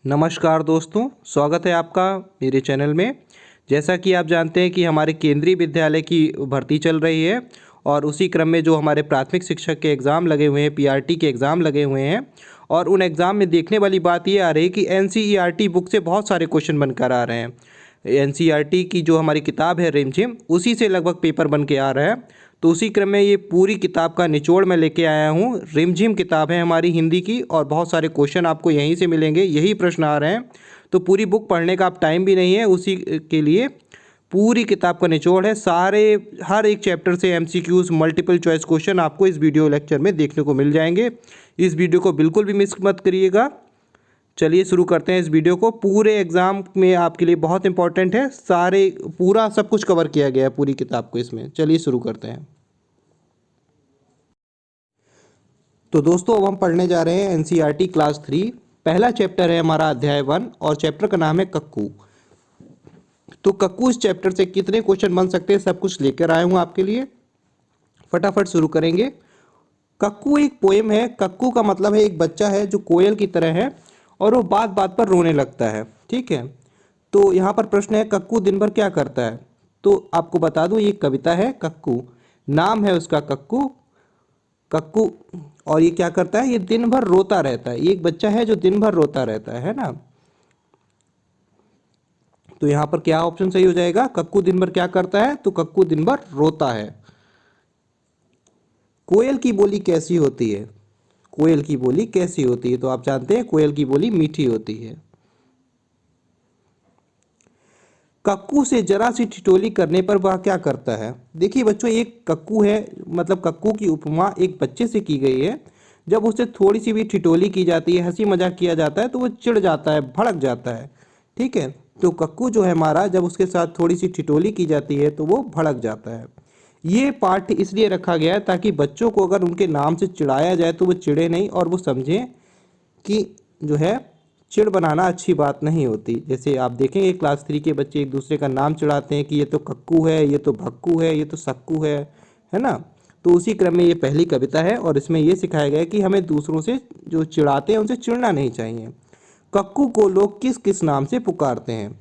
नमस्कार दोस्तों, स्वागत है आपका मेरे चैनल में। जैसा कि आप जानते हैं कि हमारे केंद्रीय विद्यालय की भर्ती चल रही है और उसी क्रम में जो हमारे प्राथमिक शिक्षक के एग्ज़ाम लगे हुए हैं, पीआरटी के एग्ज़ाम लगे हुए हैं और उन एग्ज़ाम में देखने वाली बात ये आ रही है कि एनसीईआरटी बुक से बहुत सारे क्वेश्चन बनकर आ रहे हैं। एनसीईआरटी की जो हमारी किताब है रिमझिम, उसी से लगभग पेपर बन के आ रहा है। तो उसी क्रम में ये पूरी किताब का निचोड़ मैं लेके आया हूँ। रिमझिम किताब है हमारी हिंदी की और बहुत सारे क्वेश्चन आपको यहीं से मिलेंगे, यही प्रश्न आ रहे हैं। तो पूरी बुक पढ़ने का आप टाइम भी नहीं है, उसी के लिए पूरी किताब का निचोड़ है। हर एक चैप्टर से एमसीक्यूज मल्टीपल चॉइस क्वेश्चन आपको इस वीडियो लेक्चर में देखने को मिल जाएंगे। इस वीडियो को बिल्कुल भी मिस मत करिएगा। चलिए शुरू करते हैं इस वीडियो को। पूरे एग्ज़ाम में आपके लिए बहुत इंपॉर्टेंट है, पूरा सब कुछ कवर किया गया है पूरी किताब को इसमें। चलिए शुरू करते हैं। तो दोस्तों अब हम पढ़ने जा रहे हैं एनसीईआरटी क्लास 3। पहला चैप्टर है हमारा अध्याय 1 और चैप्टर का नाम है कक्कू। तो कक्कू इस चैप्टर से कितने क्वेश्चन बन सकते हैं सब कुछ लेकर आया हूँ आपके लिए। फटाफट शुरू करेंगे। कक्कू एक पोएम है। कक्कू का मतलब है एक बच्चा है जो कोयल की तरह है और वो बात बात पर रोने लगता है। ठीक है, तो यहाँ पर प्रश्न है कक्कू दिन भर क्या करता है। तो आपको बता दूँ ये कविता है कक्कू, नाम है उसका कक्कू। कक्कू और ये क्या करता है, ये दिन भर रोता रहता है। ये एक बच्चा है जो दिन भर रोता रहता है ना। तो यहाँ पर क्या ऑप्शन सही हो जाएगा, कक्कू दिन भर क्या करता है, तो कक्कू दिन भर रोता है। कोयल की बोली कैसी होती है। कोयल की बोली कैसी होती है, तो आप जानते हैं कोयल की बोली मीठी होती है। कक्कू से जरा सी ठिठोली करने पर वह क्या करता है। देखिए बच्चों, एक कक्कू है, मतलब कक्कू की उपमा एक बच्चे से की गई है। जब उससे थोड़ी सी भी ठिठोली की जाती है, हंसी मजाक किया जाता है, तो वो चिढ़ जाता है, भड़क जाता है। ठीक है, तो कक्कू जो है हमारा, जब उसके साथ थोड़ी सी ठिठोली की जाती है तो वो भड़क जाता है। ये पाठ इसलिए रखा गया है ताकि बच्चों को अगर उनके नाम से चिढ़ाया जाए तो वो चिढ़े नहीं और वो समझें कि जो है चिढ़ बनाना अच्छी बात नहीं होती। जैसे आप देखेंगे क्लास 3 के बच्चे एक दूसरे का नाम चिढ़ाते हैं कि ये तो कक्कू है, ये तो भक्कू है, ये तो सक्कू है ना। तो उसी क्रम में ये पहली कविता है और इसमें ये सिखाया गया है कि हमें दूसरों से जो चिढ़ाते हैं उनसे चिढ़ना नहीं चाहिए। कक्कू को लोग किस किस नाम से पुकारते हैं।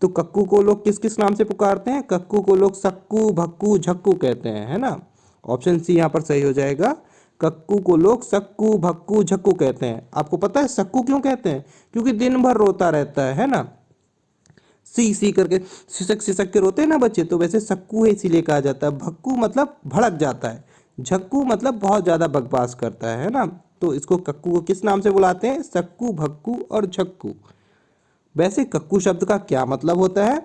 तो कक्कू को लोग किस किस नाम से पुकारते हैं, कक्कू को लोग सक्कू भक्कू झक्कू कहते हैं, है ना। ऑप्शन सी यहाँ पर सही हो जाएगा। कक्कू को लोग सक्कू भक्कू झक्कू कहते हैं। आपको पता है सक्कू क्यों कहते हैं, क्योंकि दिन भर रोता रहता है ना। सी सी करके सिसक सिसक के रोते हैं ना बच्चे, तो वैसे सक्कू है इसीलिए कहा जाता है। भक्कू मतलब भड़क जाता है, झक्कू मतलब बहुत ज़्यादा बकवास करता है ना। तो इसको कक्कू को किस नाम से बुलाते हैं, सक्कू भक्कू और झक्कू। वैसे कक्कू शब्द का क्या मतलब होता है,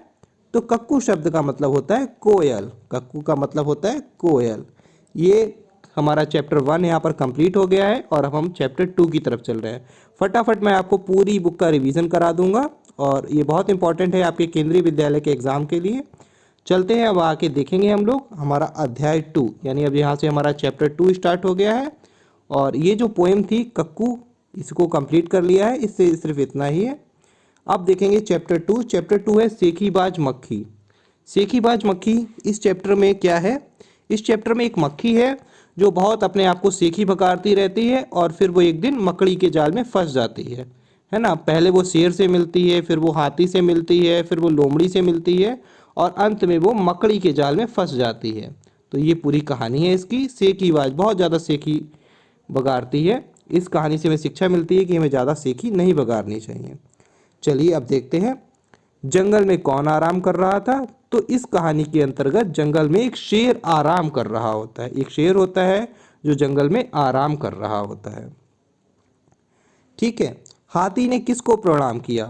तो कक्कू शब्द का मतलब होता है कोयल। कक्कू का मतलब होता है कोयल। ये हमारा चैप्टर 1 यहाँ पर कंप्लीट हो गया है और अब हम चैप्टर 2 की तरफ चल रहे हैं। फटाफट मैं आपको पूरी बुक का रिवीजन करा दूंगा और ये बहुत इंपॉर्टेंट है आपके केंद्रीय विद्यालय के एग्ज़ाम के लिए। चलते हैं, अब आके देखेंगे हम लोग हमारा अध्याय 2, यानी अब यहाँ से हमारा चैप्टर 2 स्टार्ट हो गया है। और ये जो पोएम थी कक्कू, इसको कंप्लीट कर लिया है, इससे सिर्फ इतना ही है। अब देखेंगे चैप्टर 2। चैप्टर 2 है सेखीबाज मक्खी। सेखीबाज मक्खी, इस चैप्टर में क्या है, इस चैप्टर में एक मक्खी है जो बहुत अपने आप को सेखी भगाती रहती है और फिर वो एक दिन मकड़ी के जाल में फंस जाती है ना। पहले वो शेर से मिलती है, फिर वो हाथी से मिलती है, फिर वो लोमड़ी से मिलती है और अंत में वो मकड़ी के जाल में फंस जाती है। तो ये पूरी कहानी है इसकी। सेखीबाज बहुत ज़्यादा सेखी बगाड़ती है। इस कहानी से हमें शिक्षा मिलती है कि हमें ज़्यादा सेखी नहीं बगाड़नी चाहिए। चलिए अब देखते हैं जंगल में कौन आराम कर रहा था। तो इस कहानी के अंतर्गत जंगल में एक शेर आराम कर रहा होता है। एक शेर होता है जो जंगल में आराम कर रहा होता है। ठीक है, हाथी ने किसको प्रणाम किया।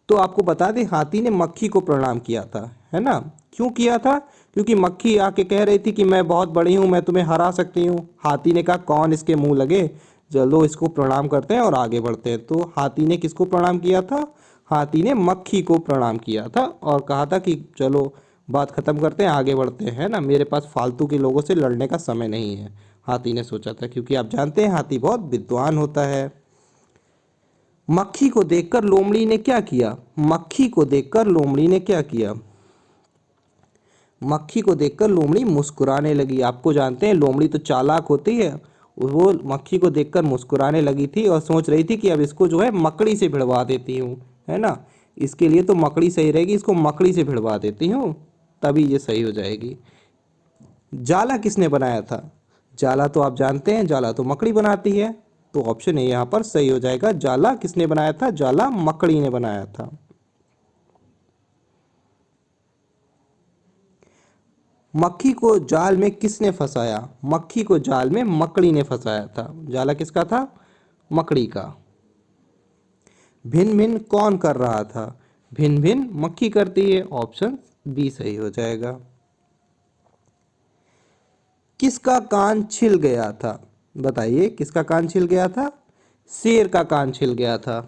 तो आपको बता दें हाथी ने मक्खी को प्रणाम किया था, है ना। क्यों किया था, क्योंकि मक्खी आके कह रही थी कि मैं बहुत बड़ी हूँ, मैं तुम्हें हरा सकती हूँ। हाथी ने कहा कौन इसके मुंह लगे, चलो इसको प्रणाम करते हैं और आगे बढ़ते हैं। तो हाथी ने किसको प्रणाम किया था, हाथी ने मक्खी को प्रणाम किया था और कहा था कि चलो बात खत्म करते हैं, आगे बढ़ते हैं ना, मेरे पास फालतू के लोगों से लड़ने का समय नहीं है, हाथी ने सोचा था। क्योंकि आप जानते हैं हाथी बहुत विद्वान होता है। मक्खी को देखकर लोमड़ी ने क्या किया। मक्खी को देखकर लोमड़ी ने क्या किया, मक्खी को देखकर लोमड़ी मुस्कुराने लगी। आपको जानते हैं लोमड़ी तो चालाक होती है वो मक्खी को देखकर मुस्कुराने लगी थी और सोच रही थी कि अब इसको जो है मकड़ी से भिड़वा देती हूँ, है ना। इसके लिए तो मकड़ी सही रहेगी, इसको मकड़ी से भिड़वा देती हूँ, तभी ये सही हो जाएगी। जाला किसने बनाया था? जाला तो आप जानते हैं, जाला तो मकड़ी बनाती है, तो ऑप्शन ए यहाँ पर सही हो जाएगा। जाला किसने बनाया था? जाला मकड़ी ने बनाया था। मक्खी को जाल में किसने फंसाया? मक्खी को जाल में मकड़ी ने फंसाया था। जाला किसका था? मकड़ी का। भिन भिन कौन कर रहा था? भिन भिन मक्खी करती है, ऑप्शन बी सही हो जाएगा। किसका कान छिल गया था? बताइए किसका कान छिल गया था? शेर का कान छिल गया था।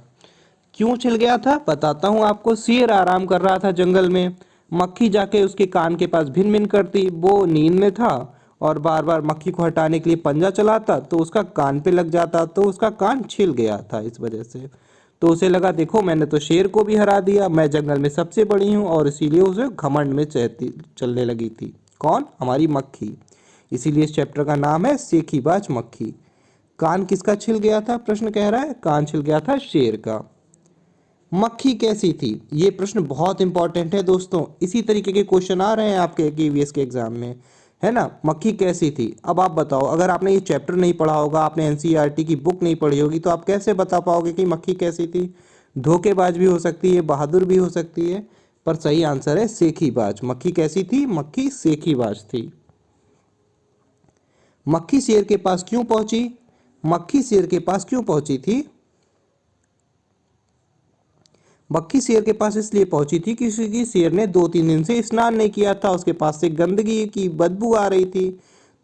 क्यों छिल गया था बताता हूँ आपको। शेर आराम कर रहा था जंगल में, मक्खी जाके उसके कान के पास भिन भिन करती, वो नींद में था और बार बार मक्खी को हटाने के लिए पंजा चलाता तो उसका कान पे लग जाता, तो उसका कान छिल गया था इस वजह से। तो उसे लगा देखो मैंने तो शेर को भी हरा दिया, मैं जंगल में सबसे बड़ी हूँ, और इसीलिए उसे घमंड में चलने लगी थी। कौन? हमारी मक्खी। इसीलिए इस चैप्टर का नाम है सेखीबाज मक्खी। कान किसका छिल गया था? प्रश्न कह रहा है कान छिल गया था शेर का। मक्खी कैसी थी? ये प्रश्न बहुत इंपॉर्टेंट है दोस्तों, इसी तरीके के क्वेश्चन आ रहे हैं आपके केवीएस के एग्जाम में, है ना। मक्खी कैसी थी? अब आप बताओ, अगर आपने ये चैप्टर नहीं पढ़ा होगा, आपने एनसीईआरटी की बुक नहीं पढ़ी होगी, तो आप कैसे बता पाओगे कि मक्खी कैसी थी? धोखेबाज भी हो सकती है, बहादुर भी हो सकती है, पर सही आंसर है सेखीबाज। मक्खी कैसी थी? मक्खी सेखीबाज थी। मक्खी शेर के पास क्यों पहुंची? मक्खी शेर के पास क्यों पहुंची थी? मक्खी शेर के पास इसलिए पहुंची थी क्योंकि शेर ने 2-3 दिन से स्नान नहीं किया था, उसके पास से गंदगी की बदबू आ रही थी।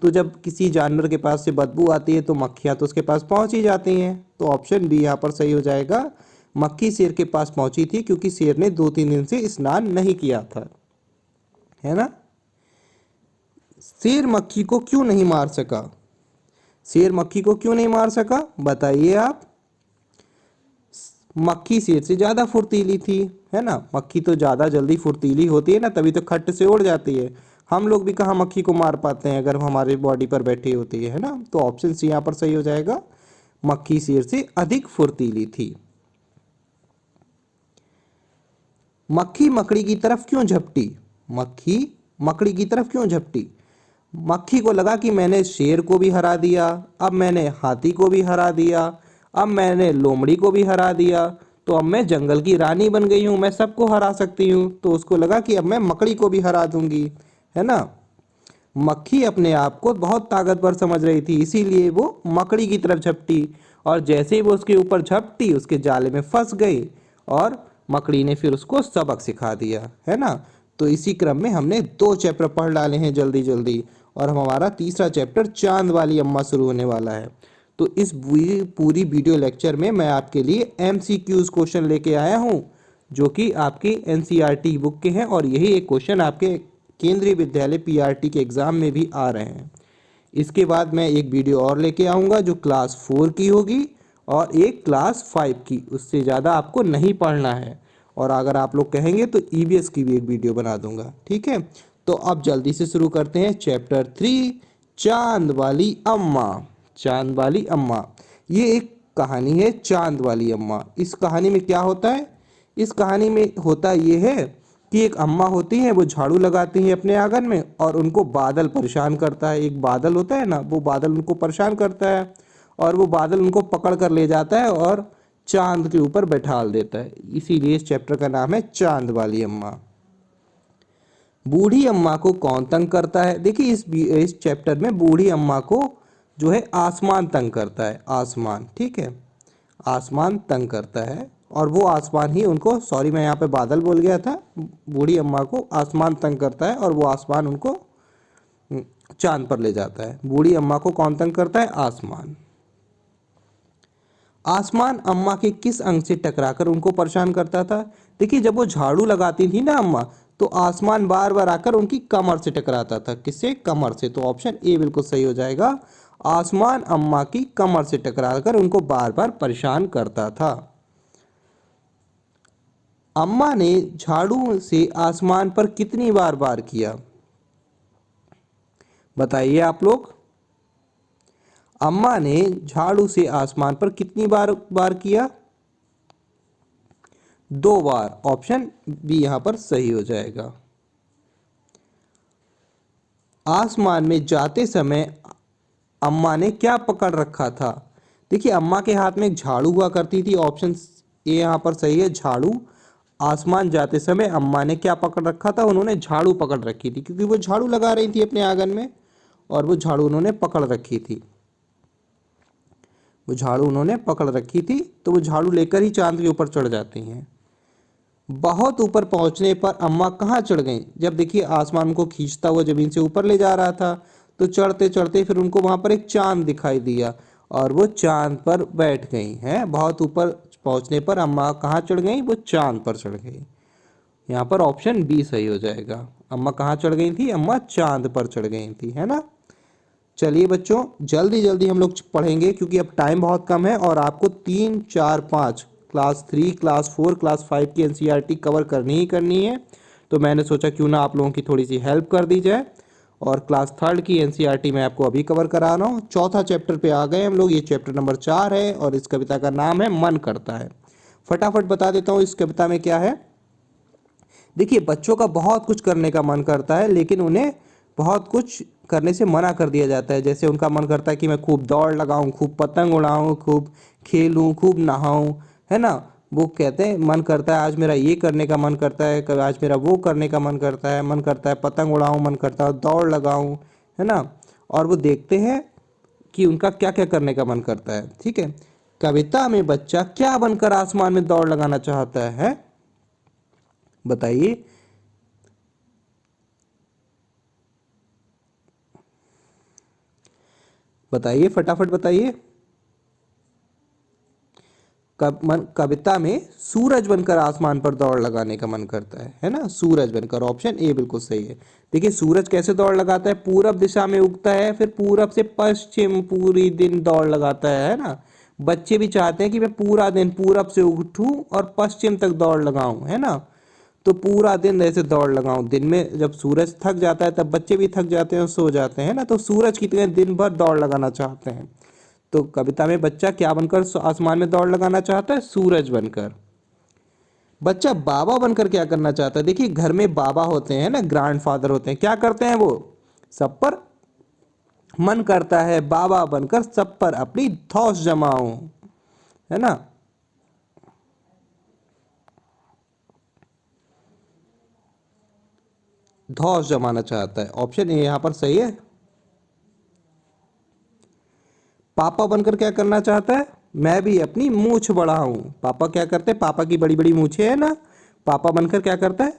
तो जब किसी जानवर के पास से बदबू आती है तो मक्खियां तो उसके पास पहुंच ही जाती हैं, तो ऑप्शन बी यहाँ पर सही हो जाएगा। मक्खी शेर के पास पहुंची थी क्योंकि शेर ने 2-3 दिन से स्नान नहीं किया था, है ना। शेर मक्खी को क्यों नहीं मार सका? शेर मक्खी को क्यों नहीं मार सका बताइए आप। मक्खी शेर से ज़्यादा फुर्तीली थी, है ना। मक्खी तो ज़्यादा जल्दी फुर्तीली होती है ना, तभी तो खट से उड़ जाती है। हम लोग भी कहाँ मक्खी को मार पाते हैं अगर हमारी बॉडी पर बैठी होती है ना। तो ऑप्शन सी यहाँ पर सही हो जाएगा, मक्खी शेर से अधिक फुर्तीली थी। मक्खी मकड़ी की तरफ क्यों झपटी? मक्खी मकड़ी की तरफ क्यों झपटी? मक्खी को लगा कि मैंने शेर को भी हरा दिया, अब मैंने हाथी को भी हरा दिया, अब मैंने लोमड़ी को भी हरा दिया, तो अब मैं जंगल की रानी बन गई हूँ, मैं सबको हरा सकती हूँ। तो उसको लगा कि अब मैं मकड़ी को भी हरा दूंगी, है ना। मक्खी अपने आप को बहुत ताकतवर समझ रही थी, इसीलिए वो मकड़ी की तरफ झपटी, और जैसे ही वो उसके ऊपर झपटी उसके जाले में फंस गई और मकड़ी ने फिर उसको सबक सिखा दिया, है ना। तो इसी क्रम में हमने 2 चैप्टर पढ़ डाले हैं जल्दी जल्दी, और हमारा तीसरा चैप्टर चांद वाली अम्मा शुरू होने वाला है। तो इस पूरी वीडियो लेक्चर में मैं आपके लिए MCQs क्वेश्चन लेके आया हूँ, जो कि आपके NCERT बुक के हैं, और यही एक क्वेश्चन आपके केंद्रीय विद्यालय PRT के एग्ज़ाम में भी आ रहे हैं। इसके बाद मैं एक वीडियो और लेके आऊँगा जो क्लास 4 की होगी और एक क्लास 5 की, उससे ज़्यादा आपको नहीं पढ़ना है। और अगर आप लोग कहेंगे तो EVS की भी एक वीडियो बना दूंगा, ठीक है। तो अब जल्दी से शुरू करते हैं चैप्टर 3, चांद वाली अम्मा। चांद वाली अम्मा, ये एक कहानी है चांद वाली अम्मा। इस कहानी में क्या होता है? इस कहानी में होता ये है कि एक अम्मा होती है, वो झाड़ू लगाती है अपने आंगन में और उनको बादल परेशान करता है। एक बादल होता है ना, वो बादल उनको परेशान करता है और वो बादल उनको पकड़ कर ले जाता है और चांद के ऊपर बैठाल देता है। इसीलिए इस चैप्टर का नाम है चांद वाली अम्मा। बूढ़ी अम्मा को कौन तंग करता है? देखिए इस चैप्टर में बूढ़ी अम्मा को जो है आसमान तंग करता है, आसमान, ठीक है। आसमान तंग करता है और वो आसमान ही उनको, सॉरी मैं यहाँ पे बादल बोल गया था, बूढ़ी अम्मा को आसमान तंग करता है और वो आसमान उनको चांद पर ले जाता है। बूढ़ी अम्मा को कौन तंग करता है? आसमान। आसमान अम्मा के किस अंग से टकराकर उनको परेशान करता था? देखिए जब वो झाड़ू लगाती थी ना अम्मा, तो आसमान बार बार आकर उनकी कमर से टकराता था। किससे? कमर से। तो ऑप्शन ए बिल्कुल सही हो जाएगा, आसमान अम्मा की कमर से टकराकर उनको बार बार परेशान करता था। अम्मा ने झाड़ू से आसमान पर कितनी बार वार किया? बताइए आप लोग। अम्मा ने झाड़ू से आसमान पर कितनी बार किया? 2 बार। ऑप्शन बी यहाँ पर सही हो जाएगा। आसमान में जाते समय अम्मा ने क्या पकड़ रखा था? देखिए अम्मा के हाथ में एक झाड़ू हुआ करती थी। ऑप्शन ए यहाँ पर सही है, झाड़ू। आसमान जाते समय अम्मा ने क्या पकड़ रखा था? उन्होंने झाड़ू पकड़ रखी थी, क्योंकि वो झाड़ू लगा रही थी अपने आंगन में और वो झाड़ू उन्होंने पकड़ रखी थी। वो झाड़ू उन्होंने पकड़ रखी थी, तो वो झाड़ू लेकर ही चांद के ऊपर चढ़ जाती हैं। बहुत ऊपर पहुंचने पर अम्मा कहाँ चढ़ गईं? जब देखिए आसमान को खींचता हुआ जमीन से ऊपर ले जा रहा था, तो चढ़ते चढ़ते फिर उनको वहां पर एक चांद दिखाई दिया और वो चांद पर बैठ गई हैं। बहुत ऊपर पहुंचने पर अम्मा कहाँ चढ़ गई? वो चांद पर चढ़ गई। यहाँ पर ऑप्शन बी सही हो जाएगा। अम्मा कहाँ चढ़ गई थी? अम्मा चांद पर चढ़ गई थी, है ना। चलिए बच्चों, जल्दी जल्दी हम लोग पढ़ेंगे क्योंकि अब टाइम बहुत कम है और आपको 3, 4, 5 क्लास 3, क्लास 4, क्लास 5 की एनसीईआरटी कवर करनी ही करनी है। तो मैंने सोचा क्यों ना आप लोगों की थोड़ी सी हेल्प कर दी जाए, और क्लास 3 की एनसीईआरटी मैं आपको अभी कवर करा रहा हूँ। चौथा चैप्टर पे आ गए हम लोग। ये चैप्टर नंबर 4 है और इस कविता का नाम है मन करता है। फटाफट बता देता हूँ इस कविता में क्या है। देखिए बच्चों का बहुत कुछ करने का मन करता है, लेकिन उन्हें बहुत कुछ करने से मना कर दिया जाता है। जैसे उनका मन करता है कि मैं खूब दौड़ लगाऊं, खूब पतंग उड़ाऊं, खूब खेलूं, खूब नहाऊं, है ना। वो कहते हैं मन करता है आज मेरा ये करने का मन करता है, कभी आज मेरा वो करने का मन करता है पतंग उड़ाऊं, मन करता है दौड़ लगाऊं, है ना। और वो देखते हैं कि उनका क्या क्या करने का मन करता है। ठीक है, कविता में बच्चा क्या बनकर आसमान में दौड़ लगाना चाहता है? बताइए। बताइए, फटाफट बताइए। कविता में सूरज बनकर आसमान पर दौड़ लगाने का मन करता है ना। सूरज बनकर, ऑप्शन ए बिल्कुल सही है। देखिए सूरज कैसे दौड़ लगाता है? पूरब दिशा में उगता है, फिर पूरब से पश्चिम पूरी दिन दौड़ लगाता है ना। बच्चे भी चाहते हैं कि मैं पूरा दिन पूरब से उठूं और पश्चिम तक दौड़ लगाऊं, है ना। तो पूरा दिन ऐसे दौड़ लगाऊं। दिन में जब सूरज थक जाता है तब बच्चे भी थक जाते हैं और सो जाते हैं ना। तो सूरज की तरह दिन भर दौड़ लगाना चाहते हैं। तो कविता में बच्चा क्या बनकर आसमान में दौड़ लगाना चाहता है? सूरज बनकर। बच्चा बाबा बनकर क्या करना चाहता है? देखिए घर में बाबा होते हैं ना, ग्रैंडफादर होते हैं, क्या करते हैं वो? सब पर मन करता है बाबा बनकर सब पर अपनी धौंस जमाऊं, है ना। धौंस जमाना चाहता है। ऑप्शन ए यहां पर सही है। पापा बनकर क्या करना चाहता है? मैं भी अपनी मूंछ बढ़ाऊं। पापा क्या करते हैं? पापा की बड़ी बड़ी मूंछें है ना। पापा बनकर क्या करता है?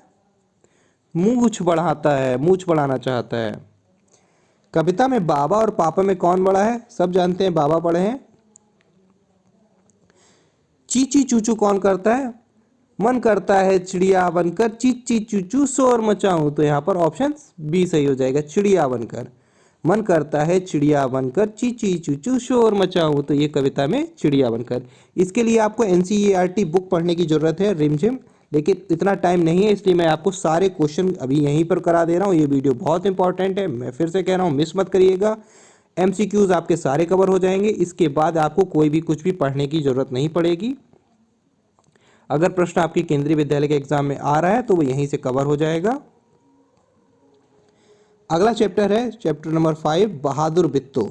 मूंछ बढ़ाता है, मूंछ बढ़ाना चाहता है। कविता में बाबा और पापा में कौन बड़ा है? सब जानते हैं बाबा बड़े हैं। चीची चूचू कौन करता है? मन करता है चिड़िया बनकर चीची चूचू शोर मचाऊं। तो यहाँ पर ऑप्शन बी सही हो जाएगा, चिड़िया बनकर। मन करता है चिड़िया बनकर चीची चूचू शोर मचाऊं। तो ये कविता में चिड़िया बनकर। इसके लिए आपको एनसीईआरटी बुक पढ़ने की जरूरत है, रिमझिम, लेकिन इतना टाइम नहीं है, इसलिए मैं आपको सारे क्वेश्चन अभी यहीं पर करा दे रहा हूँ। ये वीडियो बहुत इंपॉर्टेंट है, मैं फिर से कह रहा हूँ, मिस मत करिएगा। एमसीक्यूज आपके सारे कवर हो जाएंगे। इसके बाद आपको कोई भी कुछ भी पढ़ने की जरूरत नहीं पड़ेगी। अगर प्रश्न आपके केंद्रीय विद्यालय के एग्जाम में आ रहा है तो वो यहीं से कवर हो जाएगा। अगला चैप्टर है चैप्टर नंबर 5, बहादुर बित्तो।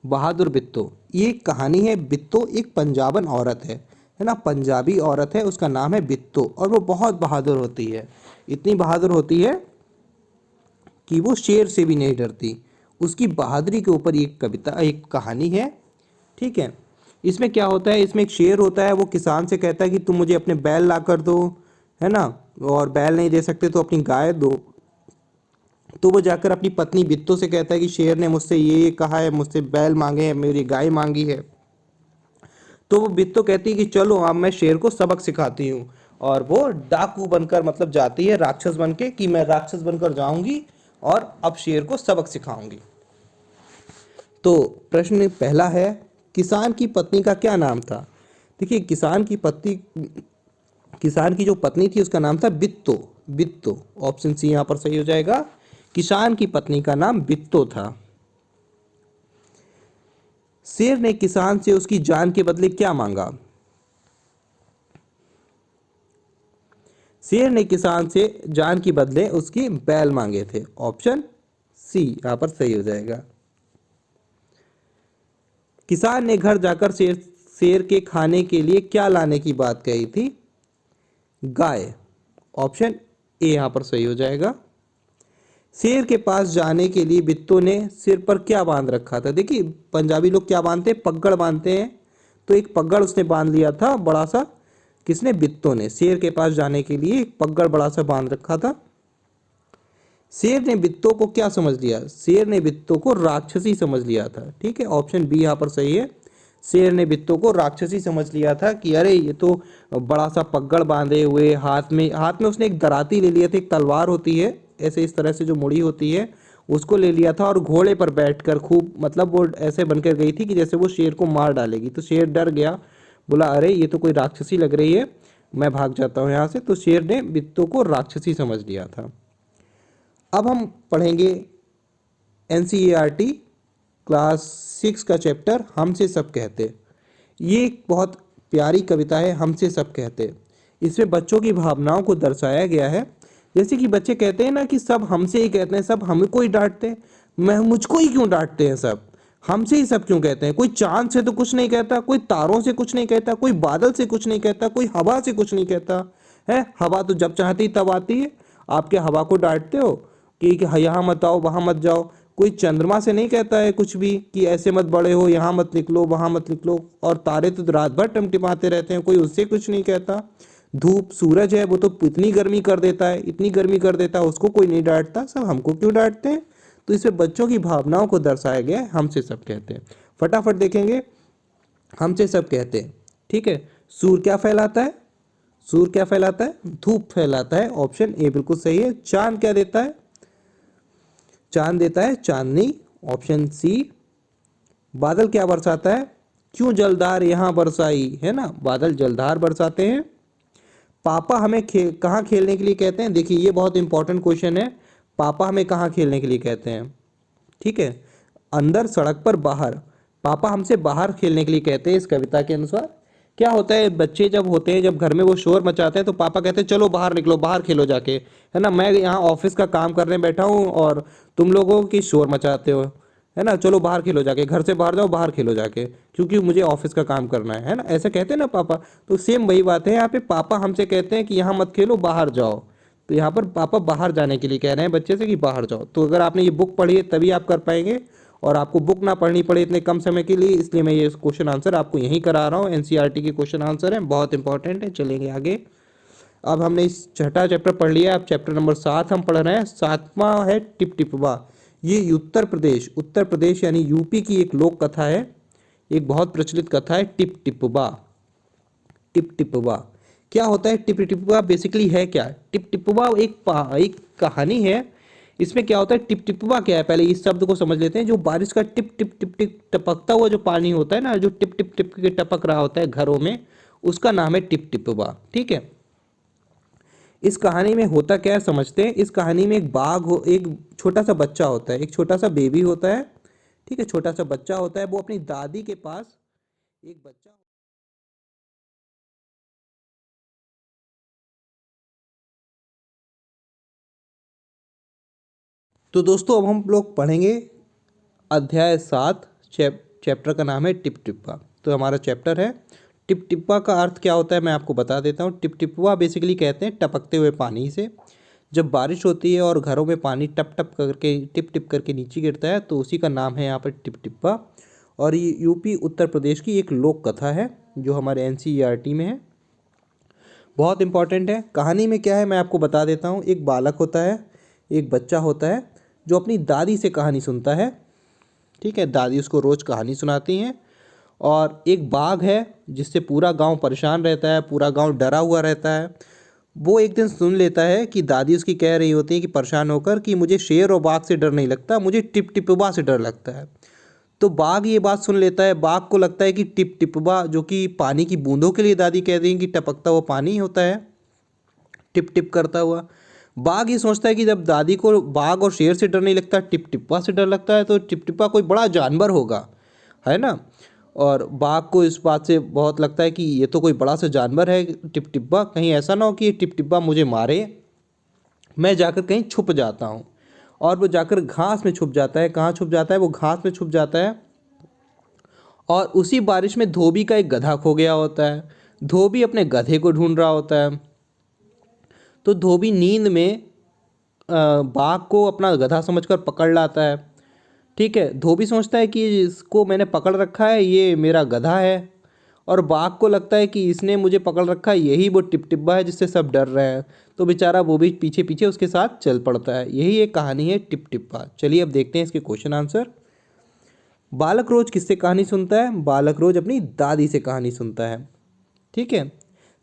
बहादुर बित्तो, ये कहानी है। बित्तो एक पंजाबन औरत है ना, पंजाबी औरत है, उसका नाम है बित्तो, और वो बहुत बहादुर होती है। इतनी बहादुर होती है कि वो शेर से भी नहीं डरती। उसकी बहादुरी के ऊपर एक कविता, एक कहानी है। ठीक है, इसमें क्या होता है? इसमें एक शेर होता है, वो किसान से कहता है कि तुम मुझे अपने बैल ला कर दो, है ना, और बैल नहीं दे सकते तो अपनी गाय दो। तो वो जाकर अपनी पत्नी बित्तो से कहता है कि शेर ने मुझसे ये कहा है, मुझसे बैल मांगे हैं, मेरी गाय मांगी है। तो वो बित्तो कहती है कि चलो अब मैं शेर को सबक सिखाती हूँ, और वो डाकू बनकर मतलब जाती है, राक्षस बन के, कि मैं राक्षस बनकर जाऊंगी और अब शेर को सबक सिखाऊंगी। तो प्रश्न पहला है, किसान की पत्नी का क्या नाम था? देखिए किसान की जो पत्नी थी उसका नाम था बित्तो। बित्तो, ऑप्शन सी यहाँ पर सही हो जाएगा। किसान की पत्नी का नाम बित्तो था। शेर ने किसान से उसकी जान के बदले क्या मांगा? शेर ने किसान से जान के बदले उसकी बैल मांगे थे। ऑप्शन सी यहाँ पर सही हो जाएगा। किसान ने घर जाकर शेर शेर के खाने के लिए क्या लाने की बात कही थी? गाय। ऑप्शन ए यहाँ पर सही हो जाएगा। शेर के पास जाने के लिए बिट्टू ने सिर पर क्या बांध रखा था? देखिए पंजाबी लोग क्या बांधते हैं, पगड़ बांधते हैं। तो एक पगड़ उसने बांध लिया था बड़ा सा। किसने? बिट्टू ने। शेर के पास जाने के लिए एक पगड़ बड़ा सा बांध रखा था। शेर ने बिट्टू को क्या समझ लिया? शेर ने बिट्टू को राक्षसी समझ लिया था। ठीक है, ऑप्शन बी यहाँ पर सही है। शेर ने बिट्टू को राक्षसी समझ लिया था कि अरे ये तो बड़ा सा पगड़ बांधे हुए, हाथ में उसने एक दराती ले लिया था, एक तलवार होती है ऐसे इस तरह से जो मुड़ी होती है उसको ले लिया था, और घोड़े पर बैठकर खूब मतलब वो ऐसे बनकर गई थी कि जैसे वो शेर को मार डालेगी। तो शेर डर गया, बोला अरे ये तो कोई राक्षसी लग रही है, मैं भाग जाता हूँ यहाँ से। तो शेर ने बिट्टू को राक्षसी समझ लिया था। अब हम पढ़ेंगे NCERT क्लास 6 का चैप्टर हमसे सब कहते। ये एक बहुत प्यारी कविता है, हमसे सब कहते। इसमें बच्चों की भावनाओं को दर्शाया गया है। जैसे कि बच्चे कहते हैं ना कि सब हमसे ही कहते हैं, सब हमको ही डांटते हैं, मैं मुझको ही क्यों डांटते हैं, सब हमसे ही सब क्यों कहते हैं। कोई चांद से तो कुछ नहीं कहता, कोई तारों से कुछ नहीं कहता, कोई बादल से कुछ नहीं कहता, कोई हवा से कुछ नहीं कहता है। हवा तो जब चाहती तब आती है, आपके हवा को डांटते हो कि यहाँ मत आओ वहाँ मत जाओ। कोई चंद्रमा से नहीं कहता है कुछ भी कि ऐसे मत बड़े हो, यहाँ मत निकलो वहाँ मत निकलो। और तारे तो रात भर टिमटिमाते रहते हैं, कोई उससे कुछ नहीं कहता। धूप सूरज है वो तो इतनी गर्मी कर देता है, इतनी गर्मी कर देता है, उसको कोई नहीं डांटता, सब हमको क्यों डांटते हैं। तो इसमें बच्चों की भावनाओं को दर्शाया गया है, हमसे सब कहते हैं। फटाफट देखेंगे हमसे सब कहते हैं। ठीक है, सूर्य क्या फैलाता है? सूर्य क्या फैलाता है? धूप फैलाता है। ऑप्शन ए बिल्कुल सही है। चांद क्या देता है? चांद देता है चांदनी। Option C. बादल क्या बरसाता है? क्यों जलधार यहाँ बरसाई, है ना, बादल जलधार बरसाते हैं। पापा हमें कहाँ खेलने के लिए कहते हैं? देखिए ये बहुत इंपॉर्टेंट क्वेश्चन है। पापा हमें कहाँ खेलने के लिए कहते हैं? ठीक है, अंदर, सड़क पर, बाहर। पापा हमसे बाहर खेलने के लिए कहते हैं इस कविता के अनुसार। क्या होता है, बच्चे जब होते हैं, जब घर में वो शोर मचाते हैं तो पापा कहते हैं चलो बाहर निकलो, बाहर खेलो जाके, है ना, मैं यहाँ ऑफिस का काम करने बैठा हूँ और तुम लोगों की शोर मचाते हो, है ना, चलो बाहर खेलो जाके, घर से बाहर जाओ, बाहर खेलो जाके, क्योंकि मुझे ऑफिस का काम करना है ना, ऐसे कहते हैं ना पापा। तो सेम वही बात है यहाँ पे, पापा हमसे कहते हैं कि यहाँ मत खेलो, बाहर जाओ। तो यहाँ पर पापा बाहर जाने के लिए कह रहे हैं बच्चे से कि बाहर जाओ। तो अगर आपने ये बुक पढ़ी है तभी आप कर पाएंगे, और आपको बुक ना पढ़नी पड़े इतने कम समय के लिए, इसलिए मैं ये क्वेश्चन आंसर आपको यहीं करा रहा हूँ। NCERT के क्वेश्चन आंसर है, बहुत इंपॉर्टेंट है। चलेंगे आगे। अब हमने इस छठा चैप्टर पढ़ लिया, अब चैप्टर नंबर 7 हम पढ़ रहे हैं। 7वां है टिप टिपवा। ये उत्तर प्रदेश यानी यूपी की एक लोक कथा है, एक बहुत प्रचलित कथा है, टिप टिपवा। टिप टिपवा क्या होता है? टिप टिपवा बेसिकली है क्या? टिप टिपवा एक कहानी है। इसमें क्या होता है, टिप टिपवा क्या है, पहले इस शब्द को समझ लेते हैं। जो बारिश का टिप टिप टिप टिप टपकता हुआ जो पानी होता है ना, जो टिप टिप टिप के टपक रहा होता है घरों में, उसका नाम है टिप टिपवा। ठीक है, इस कहानी में होता क्या है समझते हैं। इस कहानी में एक छोटा सा बच्चा होता है, एक छोटा सा बेबी होता है। ठीक है, छोटा सा बच्चा होता है, वो अपनी दादी के पास एक बच्चा। तो दोस्तों अब हम लोग पढ़ेंगे अध्याय 7। चैप्टर का नाम है टिप टिप्पा। तो हमारा चैप्टर है टिप टिप्पा। का अर्थ क्या होता है मैं आपको बता देता हूँ। टिप टिप्पा बेसिकली कहते हैं टपकते हुए पानी से। जब बारिश होती है और घरों में पानी टप टप करके टिप टिप करके नीचे गिरता है तो उसी का नाम है यहाँ पर टिप टिप्पा। और ये यूपी उत्तर प्रदेश की एक लोक कथा है जो हमारे NCERT में है, बहुत इंपॉर्टेंट है। कहानी में क्या है मैं आपको बता देता हूँ। एक बालक होता है, एक बच्चा होता है जो अपनी दादी से कहानी सुनता है। ठीक है, दादी उसको रोज़ कहानी सुनाती हैं। और एक बाघ है जिससे पूरा गांव परेशान रहता है, पूरा गांव डरा हुआ रहता है। वो एक दिन सुन लेता है कि दादी उसकी कह रही होती है कि परेशान होकर कि मुझे शेर और बाघ से डर नहीं लगता, मुझे टिप टिपवा से डर लगता है। तो बाघ ये बात सुन लेता है। बाघ को लगता है कि टिप टिपवा जो कि पानी की बूंदों के लिए दादी कह रही हैं कि टपकता हुआ पानी होता है, टिप टिप करता हुआ। बाघ ये सोचता है कि जब दादी को बाघ और शेर से डर नहीं लगता, टिप टिप्पा से डर लगता है, तो टिप टिप्पा कोई बड़ा जानवर होगा, है ना। और बाघ को इस बात से बहुत लगता है कि ये तो कोई बड़ा सा जानवर है टिपटिप्पा, कहीं ऐसा ना हो कि ये टिपटिप्पा मुझे मारे, मैं जाकर कहीं छुप जाता हूँ। और वो जाकर घास में छुप जाता है। कहाँ छुप जाता है? वो घास में छुप जाता है। और उसी बारिश में धोबी का एक गधा खो गया होता है। धोबी अपने गधे को ढूंढ रहा होता है। तो धोबी नींद में बाघ को अपना गधा समझकर पकड़ लाता है। ठीक है, धोबी सोचता है कि इसको मैंने पकड़ रखा है, ये मेरा गधा है। और बाघ को लगता है कि इसने मुझे पकड़ रखा है, यही वो टिपटिप्पा है जिससे सब डर रहे हैं। तो बेचारा वो भी पीछे पीछे उसके साथ चल पड़ता है। यही एक कहानी है टिपटिप्पा। चलिए अब देखते हैं इसके क्वेश्चन आंसर। बालक रोज किससे कहानी सुनता है? बालक रोज अपनी दादी से कहानी सुनता है। ठीक है।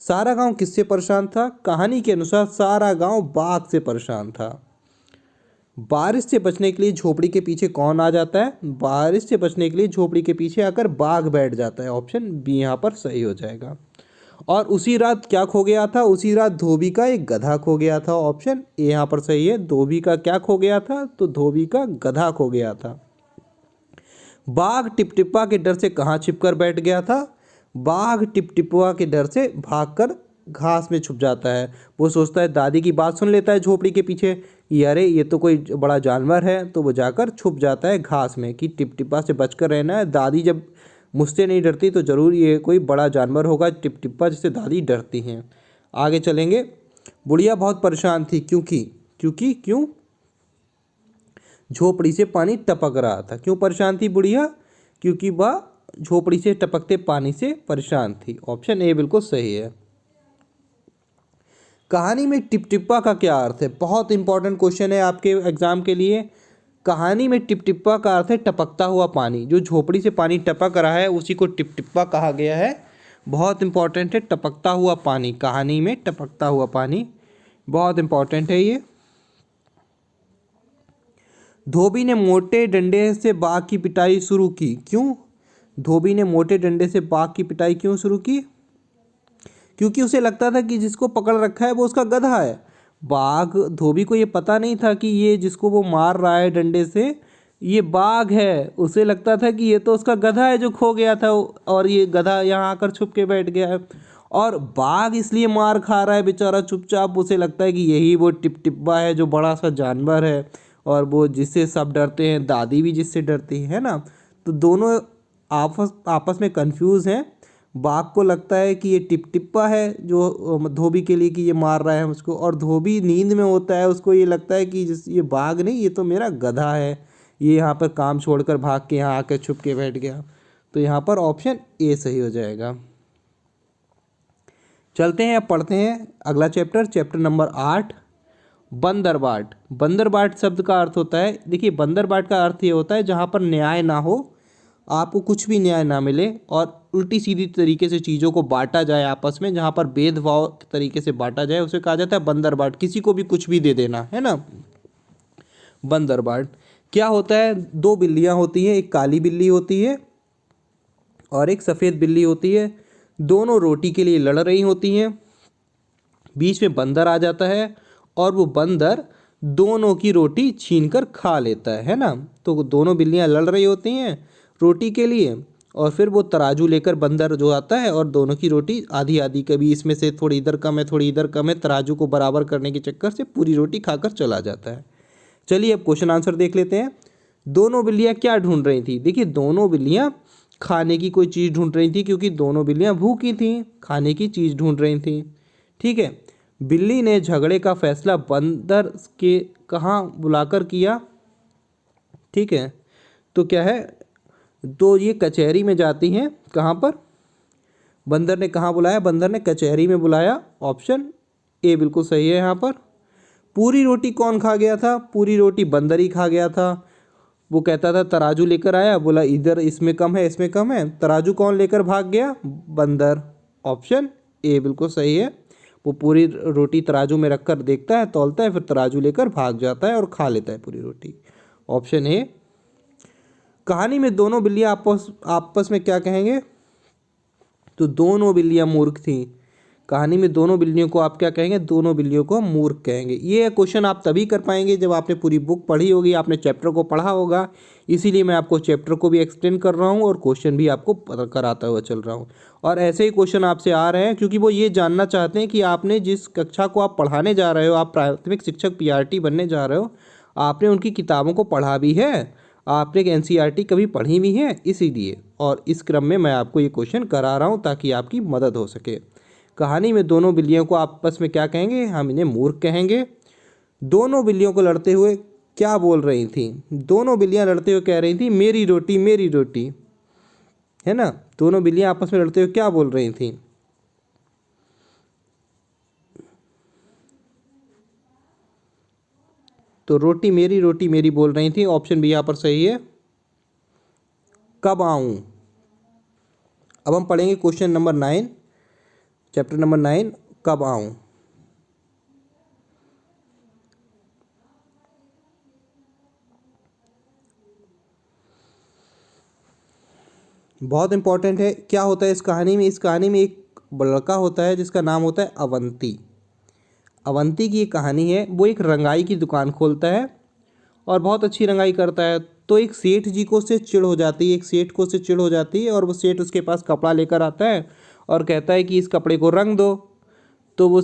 सारा गांव किससे परेशान था? कहानी के अनुसार सारा गांव बाघ से परेशान था। बारिश से बचने के लिए झोपड़ी के पीछे कौन आ जाता है? बारिश से बचने के लिए झोपड़ी के पीछे आकर बाघ बैठ जाता है। ऑप्शन बी यहाँ पर सही हो जाएगा। और उसी रात क्या खो गया था? उसी रात धोबी का एक गधा खो गया था। ऑप्शन ए यहाँ पर सही है। धोबी का क्या खो गया था? तो धोबी का गधा खो गया था। बाघ टिपटिप्पा के डर से कहाँ छिपकर बैठ गया था? बाघ टिपटिप्पा के डर से भागकर घास में छुप जाता है। वो सोचता है, दादी की बात सुन लेता है झोपड़ी के पीछे कि अरे ये तो कोई बड़ा जानवर है। तो वो जाकर छुप जाता है घास में कि टिपटिप्पा से बचकर रहना है। दादी जब मुझसे नहीं डरती तो ज़रूर ये कोई बड़ा जानवर होगा टिपटिप्पा जिससे दादी डरती हैं। आगे चलेंगे। बुढ़िया बहुत परेशान थी क्योंकि क्यों? झोपड़ी से पानी टपक रहा था। क्यों परेशान थी बुढ़िया? क्योंकि वह झोपड़ी से टपकते पानी से परेशान थी। ऑप्शन ए बिल्कुल सही है। कहानी में टिपटिप्पा का क्या अर्थ है? बहुत इंपॉर्टेंट क्वेश्चन है आपके एग्जाम के लिए। कहानी में टिपटिप्पा का अर्थ है टपकता हुआ पानी। जो झोपड़ी से पानी टपक रहा है उसी को टिपटिप्पा कहा गया है। बहुत इंपॉर्टेंट है टपकता हुआ पानी। कहानी में टपकता हुआ पानी बहुत इंपॉर्टेंट है ये। धोबी ने मोटे डंडे से बाघ की पिटाई शुरू की। क्यों? धोबी ने मोटे डंडे से बाघ की पिटाई क्यों शुरू की? क्योंकि उसे लगता था कि जिसको पकड़ रखा है वो उसका गधा है। धोबी को ये पता नहीं था कि ये जिसको वो मार रहा है डंडे से ये बाघ है। उसे लगता था कि ये तो उसका गधा है जो खो गया था और ये गधा यहाँ आकर छुप के बैठ गया है। और बाघ इसलिए मार खा रहा है बेचारा चुपचाप। उसे लगता है कि यही वो टिपटिप्पा है जो बड़ा सा जानवर है और वो जिससे सब डरते हैं, दादी भी जिससे डरती है ना। तो दोनों आपस में कंफ्यूज हैं। बाघ को लगता है कि ये टिपटिप्पा है जो धोबी के लिए कि ये मार रहा है उसको, और धोबी नींद में होता है, उसको ये लगता है कि ये बाघ नहीं, ये तो मेरा गधा है, ये यहाँ पर काम छोड़कर भाग के यहाँ आकर छुप के बैठ गया। तो यहाँ पर ऑप्शन ए सही हो जाएगा। चलते हैं अब पढ़ते हैं अगला चैप्टर नंबर 8, बंदरबाट। बंदरबाट शब्द का अर्थ होता है, देखिए बंदरबाट का अर्थ ये होता है जहाँ पर न्याय ना हो, आपको कुछ भी न्याय ना मिले और उल्टी सीधी तरीके से चीज़ों को बांटा जाए आपस में, जहाँ पर भेदभाव तरीके से बांटा जाए उसे कहा जाता है बंदरबाट। किसी को भी कुछ भी दे देना, है ना। बंदरबाट क्या होता है? दो बिल्लियाँ होती हैं, एक काली बिल्ली होती है और एक सफ़ेद बिल्ली होती है। दोनों रोटी के लिए लड़ रही होती हैं। बीच में बंदर आ जाता है और वो बंदर दोनों की रोटी छीनकर खा लेता है ना। तो दोनों बिल्लियाँ लड़ रही होती हैं रोटी के लिए और फिर वो तराजू लेकर बंदर जो आता है और दोनों की रोटी आधी आधी, कभी इसमें से थोड़ी इधर कम है थोड़ी इधर कम है, तराजू को बराबर करने के चक्कर से पूरी रोटी खाकर चला जाता है। चलिए अब क्वेश्चन आंसर देख लेते हैं। दोनों बिल्लियाँ क्या ढूंढ रही थी? देखिए दोनों बिल्लियाँ खाने की कोई चीज़ ढूंढ रही थी क्योंकि दोनों बिल्लियाँ भूखी थीं, खाने की चीज़ ढूंढ रही थीं। ठीक है। बिल्ली ने झगड़े का फैसला बंदर के कहाँ बुलाकर किया? ठीक है, तो क्या है, तो ये कचहरी में जाती हैं। कहाँ पर? बंदर ने कहाँ बुलाया? बंदर ने कचहरी में बुलाया। ऑप्शन ए बिल्कुल सही है यहाँ पर। पूरी रोटी कौन खा गया था? पूरी रोटी बंदर ही खा गया था। वो कहता था तराजू लेकर आया, बोला इधर इसमें कम है इसमें कम है, तराजू कौन लेकर भाग गया? बंदर। ऑप्शन ए बिल्कुल सही है। वो पूरी रोटी तराजू में रखकर देखता है, तौलता है, फिर तराजू लेकर भाग जाता है और खा लेता है पूरी रोटी। Option A. कहानी में दोनों बिल्लियाँ आपस में क्या कहेंगे? तो दोनों बिल्लियाँ मूर्ख थीं। कहानी में दोनों बिल्लियों को आप क्या कहेंगे? दोनों बिल्लियों को मूर्ख कहेंगे। ये क्वेश्चन आप तभी कर पाएंगे जब आपने पूरी बुक पढ़ी होगी, आपने चैप्टर को पढ़ा होगा। इसीलिए मैं आपको चैप्टर को भी एक्सप्लेन कर रहा हूँ और क्वेश्चन भी आपको कराता हुआ चल रहा हूँ। और ऐसे ही क्वेश्चन आपसे आ रहे हैं क्योंकि वो ये जानना चाहते हैं कि आपने जिस कक्षा को आप पढ़ाने जा रहे हो, आप प्राथमिक शिक्षक PRT बनने जा रहे हो, आपने उनकी किताबों को पढ़ा भी है, आपने NCERT कभी पढ़ी भी है, इसीलिए। और इस क्रम में मैं आपको ये क्वेश्चन करा रहा हूँ ताकि आपकी मदद हो सके। कहानी में दोनों बिल्लियों को आपस में क्या कहेंगे? हम इन्हें मूर्ख कहेंगे। दोनों बिल्लियों को लड़ते हुए क्या बोल रही थी? दोनों बिल्लियां लड़ते हुए कह रही थी मेरी रोटी मेरी रोटी, है ना। दोनों बिल्लियां आपस में लड़ते हुए क्या बोल रही थी? तो रोटी मेरी बोल रही थी। ऑप्शन बी यहाँ पर सही है। कब आऊं? अब हम पढ़ेंगे क्वेश्चन नंबर 9, चैप्टर नंबर 9, कब आऊं। बहुत इंपॉर्टेंट है। क्या होता है इस कहानी में? इस कहानी में एक लड़का होता है जिसका नाम होता है अवंती। अवंती की एक कहानी है। वो एक रंगाई की दुकान खोलता है और बहुत अच्छी रंगाई करता है। तो एक सेठ जी को उससे चिढ़ हो जाती है, एक सेठ को उससे चिढ़ हो जाती है और वो सेठ उसके पास कपड़ा लेकर आता है और कहता है कि इस कपड़े को रंग दो। तो वो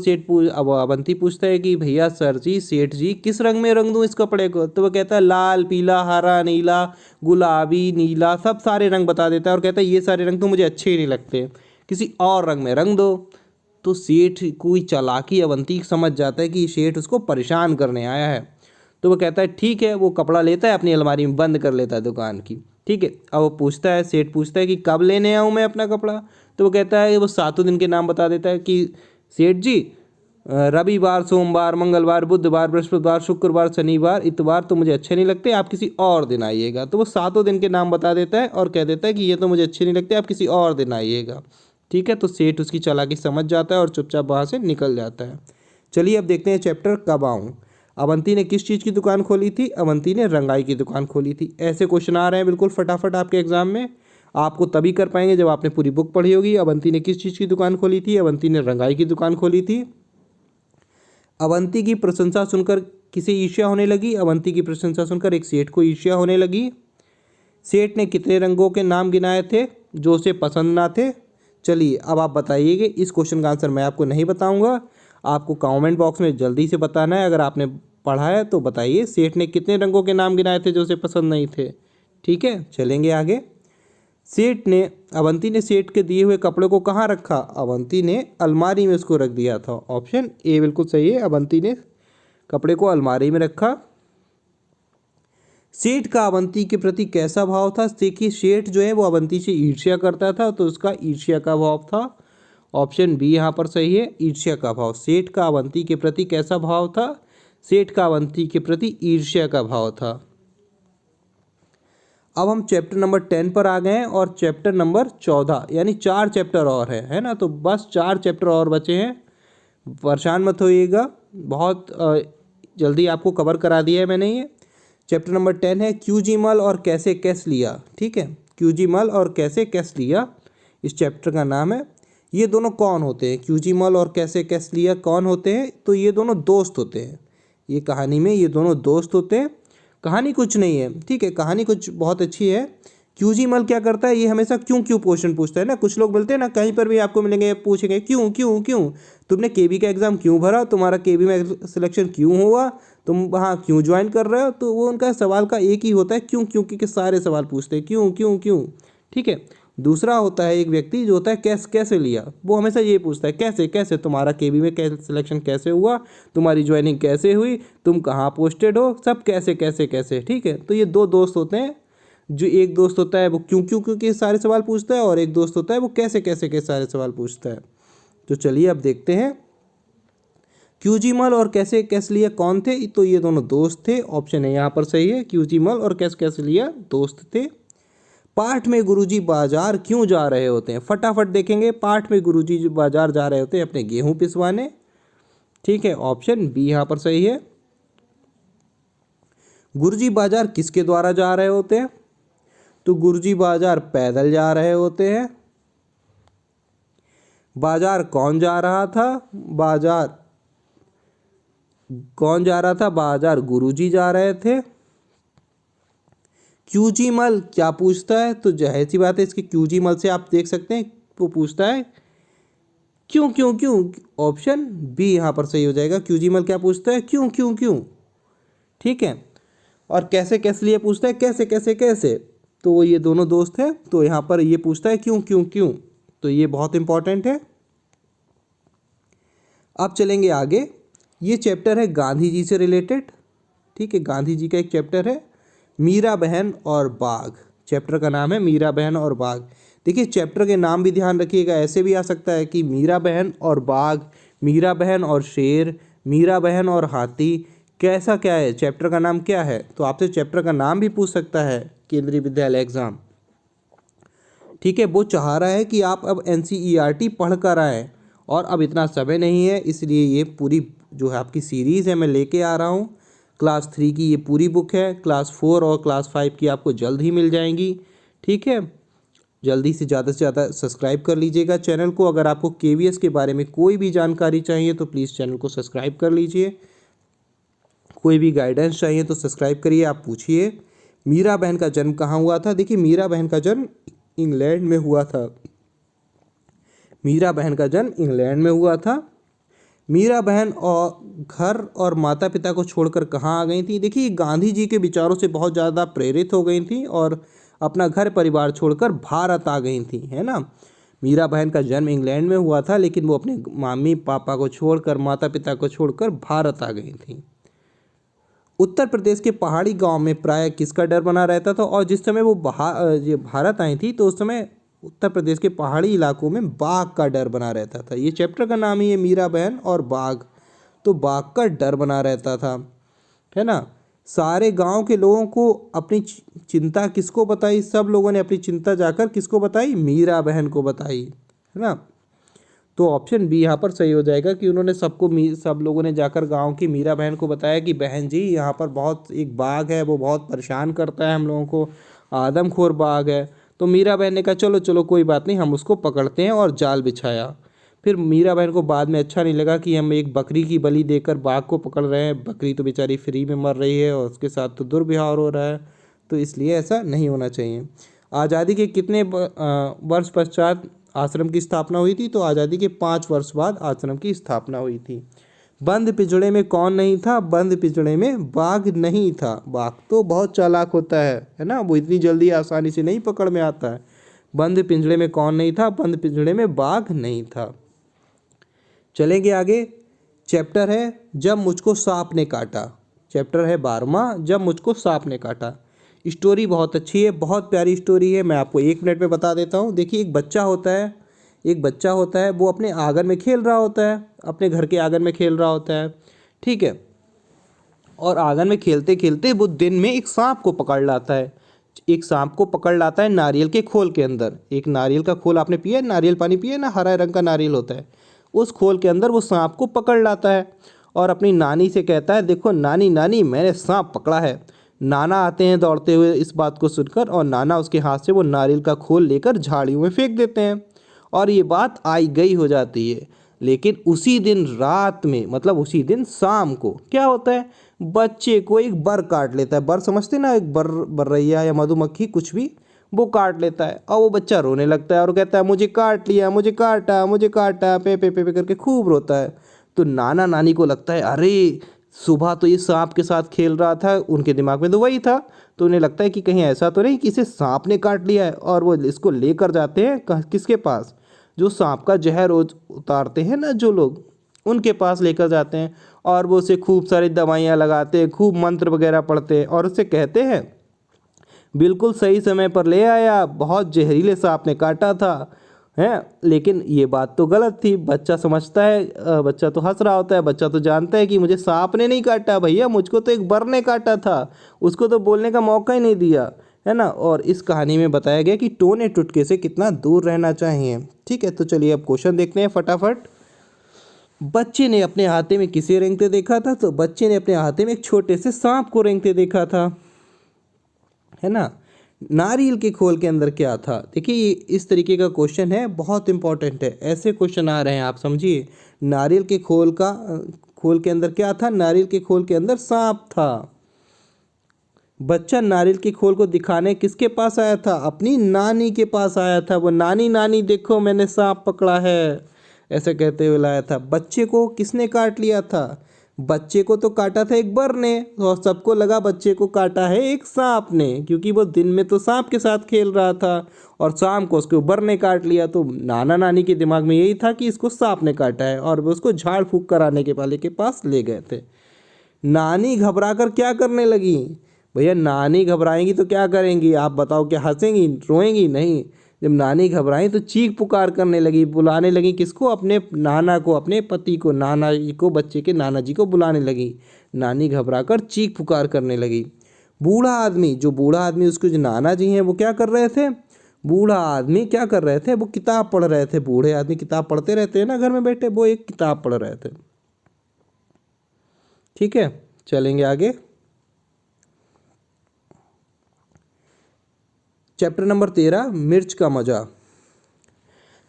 अब अवंती पूछता है कि भैया सर जी, सेठ जी, किस रंग में रंग दूं इस कपड़े को? तो वो कहता है लाल, पीला, हरा, नीला, गुलाबी, नीला, सब सारे रंग बता देता है और कहता है ये सारे रंग तो मुझे अच्छे ही नहीं लगते, किसी और रंग में रंग दो। तो सेठ कोई चालाकी अवंती समझ जाता है कि सेठ उसको परेशान करने आया है। तो वो कहता है ठीक है। वो कपड़ा लेता है, अपनी अलमारी में बंद कर लेता है दुकान की। ठीक है। अब वो पूछता है, सेठ पूछता है कि कब लेने आऊँ मैं अपना कपड़ा? तो वो कहता है, वो 7 दिन के नाम बता देता है कि सेठ जी, रविवार, सोमवार, मंगलवार, बुधवार, बृहस्पतिवार, शुक्रवार, शनिवार, इतवार तो मुझे अच्छे नहीं लगते, आप किसी और दिन आइएगा। तो वो 7 दिन के नाम बता देता है और कह देता है कि ये तो मुझे अच्छे नहीं लगते, आप किसी और दिन आइएगा। ठीक है। तो सेठ उसकी चालाकी समझ जाता है और चुपचाप वहाँ से निकल जाता है। चलिए अब देखते हैं चैप्टर कब आऊँ। अवंती ने किस चीज़ की दुकान खोली थी? अवंती ने रंगाई की दुकान खोली थी। ऐसे क्वेश्चन आ रहे हैं बिल्कुल फटाफट आपके एग्जाम में। आपको तभी कर पाएंगे जब आपने पूरी बुक पढ़ी होगी। अवंती ने किस चीज़ की दुकान खोली थी? अवंती ने रंगाई की दुकान खोली थी। अवंती की प्रशंसा सुनकर किसे ईर्ष्या होने लगी? अवंती की प्रशंसा सुनकर एक सेठ को ईर्ष्या होने लगी। सेठ ने कितने रंगों के नाम गिनाए थे जो उसे पसंद ना थे? चलिए अब आप बताइएगा। इस क्वेश्चन का आंसर मैं आपको नहीं बताऊंगा, आपको कमेंट बॉक्स में जल्दी से बताना है। अगर आपने पढ़ा है तो बताइए, सेठ ने कितने रंगों के नाम गिनाए थे जो उसे पसंद नहीं थे? ठीक है, चलेंगे आगे। अवंती ने सेठ के दिए हुए कपड़े को कहाँ रखा? अवंती ने अलमारी में उसको रख दिया था। ऑप्शन ए बिल्कुल सही है, अवंती ने कपड़े को अलमारी में रखा। सेठ का अवंती के प्रति कैसा भाव था? देखिए, सेठ जो है वो अवंती से ईर्ष्या करता था, तो उसका ईर्ष्या का भाव था। ऑप्शन बी यहाँ पर सही है, ईर्ष्या का भाव। सेठ का अवंती के प्रति कैसा भाव था? सेठ का अवंती के प्रति ईर्ष्या का भाव था। अब हम चैप्टर नंबर 10 पर आ गए हैं और चैप्टर नंबर 14, यानी 4 चैप्टर और है ना। तो बस 4 चैप्टर और बचे हैं, परेशान मत होइएगा, बहुत जल्दी आपको कवर करा दिया है मैंने। ये चैप्टर नंबर 10 है क्यूजी मल और कैसे कैस लिया। ठीक है, क्यूजी मल और कैसे कैस लिया इस चैप्टर का नाम है। ये दोनों कौन होते हैं? क्यूजी मल और कैसे कैस लिया कौन होते हैं? तो ये दोनों दोस्त होते हैं। ये कहानी में ये दोनों दोस्त होते हैं। कहानी कुछ नहीं है, ठीक है, कहानी कुछ बहुत अच्छी है। क्यूजी मल क्या करता है? ये हमेशा क्यों क्यों क्वेश्चन पूछता है ना। कुछ लोग बोलते हैं ना, कहीं पर भी आपको मिलेंगे, पूछेंगे क्यों क्यों क्यों, तुमने केबी का एग्ज़ाम क्यों भरा, तुम्हारा केबी में सिलेक्शन क्यों हुआ, तुम वहाँ क्यों ज्वाइन कर रहे हो। तो वो उनका सवाल का एक ही होता है क्यों क्यों, के सारे सवाल पूछते हैं क्यों क्यों क्यों। ठीक है। दूसरा होता है एक व्यक्ति जो होता है कैसे लिया, वो हमेशा ये पूछता है कैसे कैसे, तुम्हारा केबी में कैसे सिलेक्शन कैसे हुआ, तुम्हारी ज्वाइनिंग कैसे हुई, तुम कहाँ पोस्टेड हो, सब कैसे कैसे कैसे। ठीक है। तो ये दो दोस्त होते हैं। जो एक दोस्त होता है वो क्यों क्यों क्यों के सारे सवाल पूछता है और एक दोस्त होता है वो कैसे कैसे के सारे सवाल पूछता है। तो चलिए अब देखते हैं क्यूजी मल और कैसे कैसे लिया कौन थे। तो ये दोनों दोस्त थे। ऑप्शन है यहाँ पर सही है, क्यूजी मल और कैसे कैसे लिया दोस्त थे। पाठ में गुरुजी बाजार क्यों जा रहे होते हैं? फटाफट देखेंगे। पाठ में गुरुजी बाजार जा रहे होते हैं अपने गेहूं पिसवाने। ठीक है, ऑप्शन बी यहाँ पर सही है। गुरुजी बाजार किसके द्वारा जा रहे होते हैं? तो गुरुजी बाजार पैदल जा रहे होते हैं। बाजार कौन जा रहा था? बाजार कौन जा रहा था? बाजार गुरुजी जा रहे थे। क्यूजी मल क्या पूछता है? तो जाहिर सी बात है इसके क्यूजी मल से आप देख सकते हैं वो पूछता है क्यों क्यों क्यों। ऑप्शन बी यहाँ पर सही हो जाएगा। क्यूजी मल क्या पूछता है? क्यों क्यों क्यों। ठीक है। और कैसे कैसे लिए पूछता है? कैसे कैसे कैसे। तो ये दोनों दोस्त हैं, तो यहाँ पर ये पूछता है क्यों क्यों क्यों। तो ये बहुत इंपॉर्टेंट है। अब चलेंगे आगे। ये चैप्टर है गांधी जी से रिलेटेड। ठीक है, गांधी जी का एक चैप्टर है मीरा बहन और बाघ। चैप्टर का नाम है मीरा बहन और बाघ। देखिए चैप्टर के नाम भी ध्यान रखिएगा, ऐसे भी आ सकता है कि मीरा बहन और बाघ, मीरा बहन और शेर, मीरा बहन और हाथी। कैसा क्या है, चैप्टर का नाम क्या है? तो आपसे चैप्टर का नाम भी पूछ सकता है केंद्रीय विद्यालय एग्जाम। ठीक है, वो चाह रहा है कि आप अब NCERT पढ़ कर आएँ और अब इतना समय नहीं है, इसलिए ये पूरी जो है आपकी सीरीज़ है मैं लेके आ रहा हूँ। क्लास 3 की ये पूरी बुक है, क्लास 4 और क्लास 5 की आपको जल्द ही मिल जाएंगी। ठीक है, जल्दी से ज़्यादा सब्सक्राइब कर लीजिएगा चैनल को। अगर आपको KVS के बारे में कोई भी जानकारी चाहिए तो प्लीज़ चैनल को सब्सक्राइब कर लीजिए। कोई भी गाइडेंस चाहिए तो सब्सक्राइब करिए, आप पूछिए। मीरा बहन का जन्म कहाँ हुआ था? देखिए मीरा बहन का जन्म इंग्लैंड में हुआ था। मीरा बहन का जन्म इंग्लैंड में हुआ था। मीरा बहन और घर और माता पिता को छोड़कर कहाँ आ गई थी? देखिए गांधी जी के विचारों से बहुत ज़्यादा प्रेरित हो गई थी और अपना घर परिवार छोड़कर भारत आ गई थी, है ना। मीरा बहन का जन्म इंग्लैंड में हुआ था, लेकिन वो अपने मम्मी पापा को छोड़कर, माता पिता को छोड़कर भारत आ गई थी। उत्तर प्रदेश के पहाड़ी गांव में प्रायः किसका डर बना रहता था? और जिस समय वो भारत आई थी तो उस समय उत्तर प्रदेश के पहाड़ी इलाकों में बाघ का डर बना रहता था। ये चैप्टर का नाम ही है मीरा बहन और बाघ। तो बाघ का डर बना रहता था, है ना। सारे गांव के लोगों को अपनी चिंता किसको बताई? सब लोगों ने अपनी चिंता जाकर किसको बताई? मीरा बहन को बताई, है ना। तो ऑप्शन बी यहाँ पर सही हो जाएगा कि उन्होंने सब लोगों ने जाकर गांव की मीरा बहन को बताया कि बहन जी यहाँ पर बहुत एक बाघ है, वो बहुत परेशान करता है हम लोगों को, आदमखोर बाघ है। तो मीरा बहन ने कहा चलो चलो कोई बात नहीं, हम उसको पकड़ते हैं, और जाल बिछाया। फिर मीरा बहन को बाद में अच्छा नहीं लगा कि हम एक बकरी की बलि देकर बाघ को पकड़ रहे हैं, बकरी तो बेचारी फ्री में मर रही है और उसके साथ तो दुर्व्यवहार हो रहा है, तो इसलिए ऐसा नहीं होना चाहिए। आज़ादी के कितने वर्ष पश्चात आश्रम की स्थापना हुई थी? तो आज़ादी के 5 वर्ष बाद आश्रम की स्थापना हुई थी। बंद पिंजड़े में कौन नहीं था? बंद पिंजड़े में बाघ नहीं था। बाघ तो बहुत चालाक होता है ना, वो इतनी जल्दी आसानी से नहीं पकड़ में आता है। बंद पिंजड़े में कौन नहीं था? बंद पिंजड़े में बाघ नहीं था। चलेंगे आगे। चैप्टर है जब मुझको सांप ने काटा। चैप्टर है 12वां, जब मुझको सांप ने काटा। स्टोरी बहुत अच्छी है, बहुत प्यारी स्टोरी है, मैं आपको 1 मिनट में बता देता हूँ। देखिए एक बच्चा होता है, वो अपने आंगन में खेल रहा होता है, अपने घर के आंगन में खेल रहा होता है। ठीक है, और आंगन में खेलते खेलते वो दिन में एक सांप को पकड़ लाता है। एक सांप को पकड़ लाता है नारियल के खोल के अंदर। एक नारियल का खोल आपने पिया है, नारियल पानी पिया है ना, हरा रंग का नारियल होता है, उस खोल के अंदर वो सांप को पकड़ लाता है और अपनी नानी से कहता है देखो नानी नानी मैंने सांप पकड़ा है। नाना आते हैं दौड़ते हुए इस बात को सुनकर, और नाना उसके हाथ से वो नारियल का खोल लेकर झाड़ियों में फेंक देते हैं और ये बात आई गई हो जाती है। लेकिन उसी दिन रात में, मतलब उसी दिन शाम को क्या होता है, बच्चे को एक बर काट लेता है। बर समझते ना, एक बर्रैया या मधुमक्खी कुछ भी, वो काट लेता है और वो बच्चा रोने लगता है और कहता है मुझे काट लिया, मुझे काटा, मुझे काटा, पे पे पे पे करके खूब रोता है। तो नाना नानी को लगता है अरे सुबह तो ये सांप के साथ खेल रहा था, उनके दिमाग में तो वही था, तो उन्हें लगता है कि कहीं ऐसा तो नहीं कि इसे सांप ने काट लिया है, और वो इसको लेकर जाते हैं किसके पास? जो सांप का जहर रोज उतारते हैं ना जो लोग, उनके पास लेकर जाते हैं और वो उसे खूब सारी दवाइयाँ लगाते हैं, खूब मंत्र वगैरह पढ़ते हैं और उससे कहते हैं बिल्कुल सही समय पर ले आया, बहुत जहरीले सांप ने काटा था, है। लेकिन ये बात तो गलत थी। बच्चा समझता है, बच्चा तो हंस रहा होता है, बच्चा तो जानता है कि मुझे सांप ने नहीं काटा भैया, मुझको तो एक बर ने काटा था, उसको तो बोलने का मौका ही नहीं दिया, है ना। और इस कहानी में बताया गया कि टोने टुटके से कितना दूर रहना चाहिए। ठीक है, तो चलिए अब क्वेश्चन देखते हैं फटाफट। बच्चे ने अपने हाथे में किसे रेंगते देखा था? तो बच्चे ने अपने हाथे में एक छोटे से सांप को रेंगते देखा था, है ना। नारियल के खोल के अंदर क्या था? देखिए ये इस तरीके का क्वेश्चन है, बहुत इंपॉर्टेंट है, ऐसे क्वेश्चन आ रहे हैं, आप समझिए। नारियल के खोल के अंदर क्या था? नारियल के खोल के अंदर सांप था। बच्चा नारियल के खोल को दिखाने किसके पास आया था? अपनी नानी के पास आया था। वो नानी नानी देखो मैंने सांप पकड़ा है, ऐसे कहते हुए लाया था। बच्चे को किसने काट लिया था? बच्चे को तो काटा था एक बर ने, और सबको लगा बच्चे को काटा है एक सांप ने, क्योंकि वो दिन में तो सांप के साथ खेल रहा था और शाम को उसको बर ने काट लिया। तो नाना नानी के दिमाग में यही था कि इसको सांप ने काटा है, और वो उसको झाड़ फूंक कराने के वाले के पास ले गए थे। नानी घबराकर क्या करने लगी? भैया नानी घबराएंगी तो क्या करेंगी? आप बताओ, क्या हंसेंगी, रोएंगी? नहीं। जब नानी घबराई तो चीख पुकार करने लगी, बुलाने लगी किसको? अपने नाना को, अपने पति को, नाना जी को, बच्चे के नाना जी को बुलाने लगी। नानी घबराकर चीख पुकार करने लगी। बूढ़ा आदमी, जो बूढ़ा आदमी उसके जो नाना जी हैं, वो क्या कर रहे थे? बूढ़ा आदमी क्या कर रहे थे? वो किताब पढ़ रहे थे। बूढ़े आदमी किताब पढ़ते रहते हैं ना घर में बैठे, वो एक किताब पढ़ रहे थे। ठीक है, चलेंगे आगे। चैप्टर नंबर 13, मिर्च का मज़ा।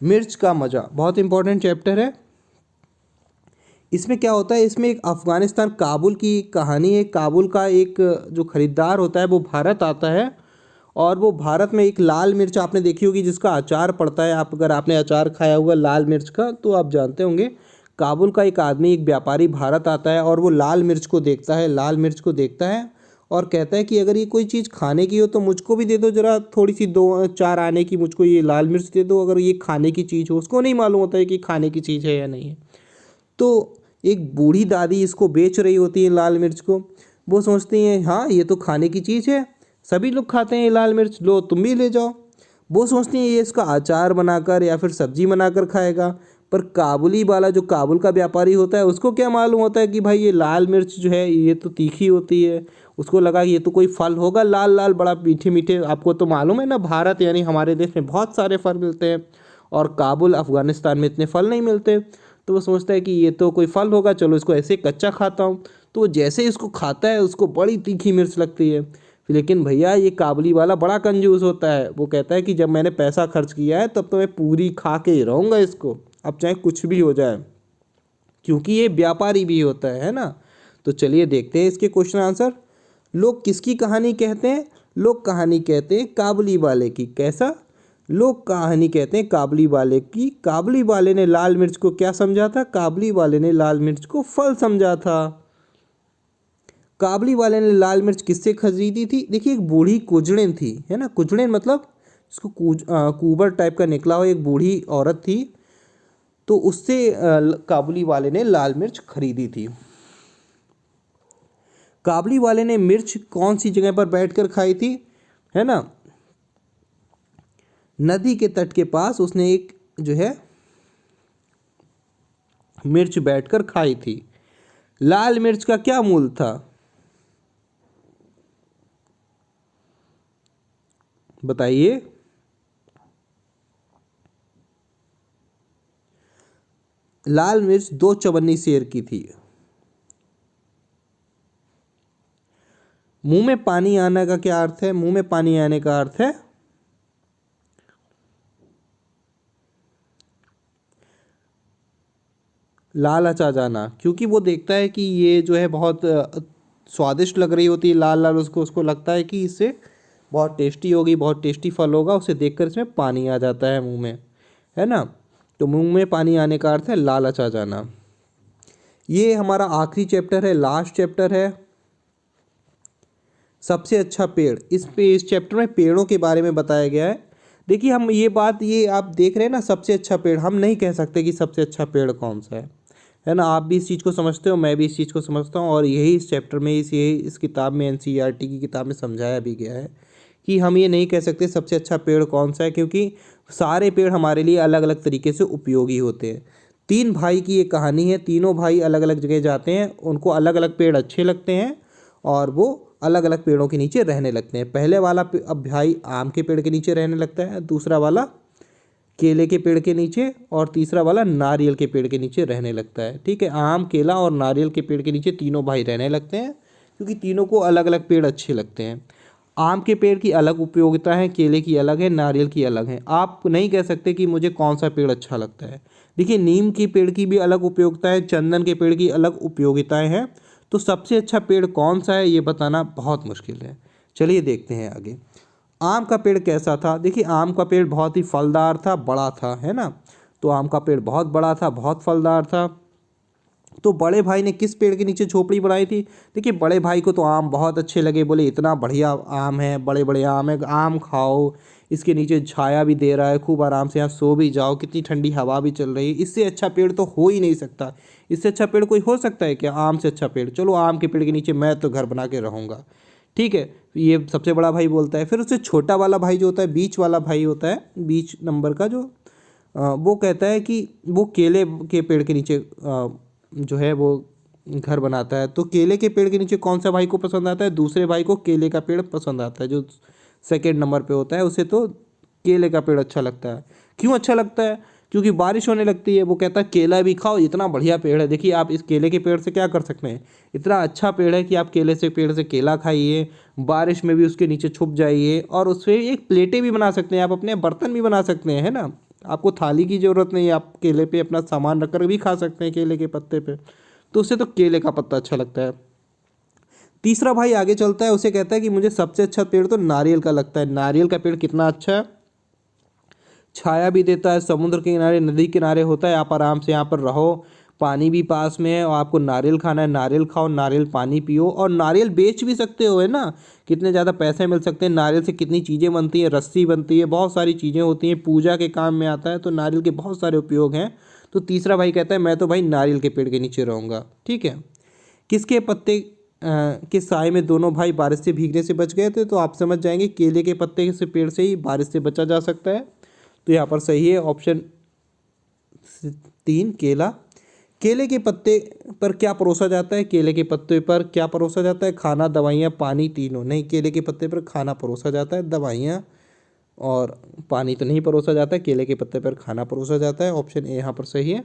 मिर्च का मज़ा बहुत इंपॉर्टेंट चैप्टर है। इसमें क्या होता है? इसमें एक अफ़गानिस्तान काबुल की कहानी है। काबुल का एक जो ख़रीदार होता है वो भारत आता है, और वो भारत में एक लाल मिर्च आपने देखी होगी जिसका अचार पड़ता है। आप अगर आपने अचार खाया हुआ लाल मिर्च का तो आप जानते होंगे। काबुल का एक आदमी, एक व्यापारी भारत आता है, और वो लाल मिर्च को देखता है, लाल मिर्च को देखता है और कहता है कि अगर ये कोई चीज़ खाने की हो तो मुझको भी दे दो ज़रा, थोड़ी सी 2-4 आने की मुझको ये लाल मिर्च दे दो। अगर ये खाने की चीज़ हो, उसको नहीं मालूम होता है कि खाने की चीज़ है या नहीं है। तो एक बूढ़ी दादी इसको बेच रही होती है लाल मिर्च को। वो सोचती हैं हाँ ये तो खाने की चीज़ है, सभी लोग खाते हैं ये लाल मिर्च, लो तुम भी ले जाओ। वो सोचती हैं ये इसका अचार बनाकर या फिर सब्जी बनाकर खाएगा। पर काबुली वाला, जो काबुल का व्यापारी होता है, उसको क्या मालूम होता है कि भाई ये लाल मिर्च जो है ये तो तीखी होती है। उसको लगा कि ये तो कोई फल होगा लाल लाल, बड़ा मीठे मीठे। आपको तो मालूम है ना, भारत यानी हमारे देश में बहुत सारे फल मिलते हैं, और काबुल अफ़गानिस्तान में इतने फल नहीं मिलते। तो वो सोचता है कि ये तो कोई फल होगा, चलो इसको ऐसे कच्चा खाता हूँ। तो वो जैसे इसको खाता है उसको बड़ी तीखी मिर्च लगती है। लेकिन भैया ये काबुली वाला बड़ा कंजूस होता है। वो कहता है कि जब मैंने पैसा खर्च किया है तब तो मैं पूरी खा के ही रहूँगा इसको, अब चाहे कुछ भी हो जाए, क्योंकि ये व्यापारी भी होता है ना। तो चलिए देखते हैं इसके क्वेश्चन आंसर। लोग किसकी कहानी कहते हैं? लोग कहानी कहते हैं काबुली वाले की। कैसा? लोग कहानी कहते हैं काबुली वाले की। काबुली वाले ने लाल मिर्च को क्या समझा था? काबुली वाले ने लाल मिर्च को फल समझा था। काबुली वाले ने लाल मिर्च किससे खरीदी थी? देखिए एक बूढ़ी कुजड़ेन थी, है ना। कुजड़ेन मतलब इसको कुबर टाइप का निकला हो, एक बूढ़ी औरत थी, तो उससे काबुली वाले ने लाल मिर्च खरीदी थी। काबुली वाले ने मिर्च कौन सी जगह पर बैठकर खाई थी? है ना, नदी के तट के पास उसने एक जो है मिर्च बैठकर खाई थी। लाल मिर्च का क्या मूल था? बताइए। लाल मिर्च 2 चवन्नी शेर की थी। मुंह में पानी आने का क्या अर्थ है? मुंह में पानी आने का अर्थ है लालच आ जाना, क्योंकि वो देखता है कि ये जो है बहुत स्वादिष्ट लग रही होती है लाल लाल, उसको लगता है कि इससे बहुत टेस्टी होगी, बहुत टेस्टी फल होगा। उसे देखकर इसमें पानी आ जाता है मुंह में, है ना। तो मुंह में पानी आने का अर्थ है लालच आ जाना। ये हमारा आखिरी चैप्टर है, लास्ट चैप्टर है, सबसे अच्छा पेड़। इस चैप्टर में पेड़ों के बारे में बताया गया है। देखिए हम ये आप देख रहे हैं ना, सबसे अच्छा पेड़, हम नहीं कह सकते कि सबसे अच्छा पेड़ कौन सा है ना। आप भी इस चीज़ को समझते हो, मैं भी इस चीज़ को समझता हूँ, और यही इस चैप्टर में इस किताब में एनसीईआरटी की किताब में समझाया भी गया है कि हम ये नहीं कह सकते सबसे अच्छा पेड़ कौन सा है, क्योंकि सारे पेड़ हमारे लिए अलग अलग तरीके से उपयोगी होते हैं। 3 भाई की ये कहानी है। तीनों भाई अलग अलग जगह जाते हैं, उनको अलग अलग पेड़ अच्छे लगते हैं और वो अलग अलग पेड़ों के नीचे रहने लगते हैं। पहले वाला अब भाई आम के पेड़ के नीचे रहने लगता है, दूसरा वाला केले के पेड़ के नीचे, और तीसरा वाला नारियल के पेड़ के नीचे रहने लगता है। ठीक है, आम, केला और नारियल के पेड़ के नीचे तीनों भाई रहने लगते हैं, क्योंकि तीनों को अलग अलग पेड़ अच्छे लगते हैं। आम के पेड़ की अलग उपयोगिता है, केले की अलग है, नारियल की अलग है। आप नहीं कह सकते कि मुझे कौन सा पेड़ अच्छा लगता है। देखिए, नीम के पेड़ की भी अलग उपयोगिता है, चंदन के पेड़ की अलग उपयोगिताएं हैं। तो सबसे अच्छा पेड़ कौन सा है ये बताना बहुत मुश्किल है। चलिए देखते हैं आगे। आम का पेड़ कैसा था? देखिए, आम का पेड़ बहुत ही फलदार था, बड़ा था, है ना। तो आम का पेड़ बहुत बड़ा था, बहुत फलदार था। तो बड़े भाई ने किस पेड़ के नीचे झोपड़ी बनाई थी? देखिए, बड़े भाई को तो आम बहुत अच्छे लगे, बोले इतना बढ़िया आम है, बड़े बड़े आम है, आम खाओ, इसके नीचे छाया भी दे रहा है, खूब आराम से यहाँ सो भी जाओ, कितनी ठंडी हवा भी चल रही है, इससे अच्छा पेड़ तो हो ही नहीं सकता। इससे अच्छा पेड़ कोई हो सकता है क्या? आम से अच्छा पेड़। चलो, आम के पेड़ के नीचे मैं तो घर बना के रहूँगा। ठीक है, ये सबसे बड़ा भाई बोलता है। फिर उससे छोटा वाला भाई जो होता है, बीच वाला भाई होता है, बीच नंबर का जो वो कहता है कि वो केले के पेड़ के नीचे जो है वो घर बनाता है। तो केले के पेड़ के नीचे कौन सा भाई को पसंद आता है? दूसरे भाई को केले का पेड़ पसंद आता है, जो सेकंड नंबर पे होता है, उसे तो केले का पेड़ अच्छा लगता है। क्यों अच्छा लगता है? क्योंकि बारिश होने लगती है। वो कहता है केला भी खाओ, इतना बढ़िया पेड़ है। देखिए, आप इस केले के पेड़ से क्या कर सकते हैं, इतना अच्छा पेड़ है कि आप केले से पेड़ से केला खाइए, बारिश में भी उसके नीचे छुप जाइए, और उससे एक प्लेटें भी बना सकते हैं, आप अपने बर्तन भी बना सकते हैं, है ना। आपको थाली की ज़रूरत नहीं है, आप केले पे अपना सामान रख कर भी खा सकते हैं, केले के पत्ते पे। तो उससे तो केले का पत्ता अच्छा लगता है। तीसरा भाई आगे चलता है, उसे कहता है कि मुझे सबसे अच्छा पेड़ तो नारियल का लगता है। नारियल का पेड़ कितना अच्छा है, छाया भी देता है, समुद्र के किनारे, नदी किनारे होता है, आप आराम से यहाँ पर रहो, पानी भी पास में है, और आपको नारियल खाना है, नारियल खाओ, नारियल पानी पियो, और नारियल बेच भी सकते हो, है ना। कितने ज़्यादा पैसे मिल सकते हैं नारियल से, कितनी चीज़ें बनती हैं, रस्सी बनती है, बहुत सारी चीज़ें होती हैं, पूजा के काम में आता है। तो नारियल के बहुत सारे उपयोग हैं। तो तीसरा भाई कहता है मैं तो भाई नारियल के पेड़ के नीचे रहूँगा। ठीक है, किसके पत्ते के साए में दोनों भाई बारिश से भीगने से बच गए थे? तो आप समझ जाएंगे केले के पत्ते से पेड़ से ही बारिश से बचा जा सकता है। तो यहाँ पर सही है ऑप्शन 3, केला। केले के पत्ते पर क्या परोसा जाता है? केले के पत्ते पर क्या परोसा जाता है? खाना, दवाइयाँ, पानी, तीनों नहीं। केले के पत्ते पर खाना परोसा जाता है, दवाइयाँ और पानी तो नहीं परोसा जाता है। केले के पत्ते पर खाना परोसा जाता है। ऑप्शन ए यहाँ पर सही है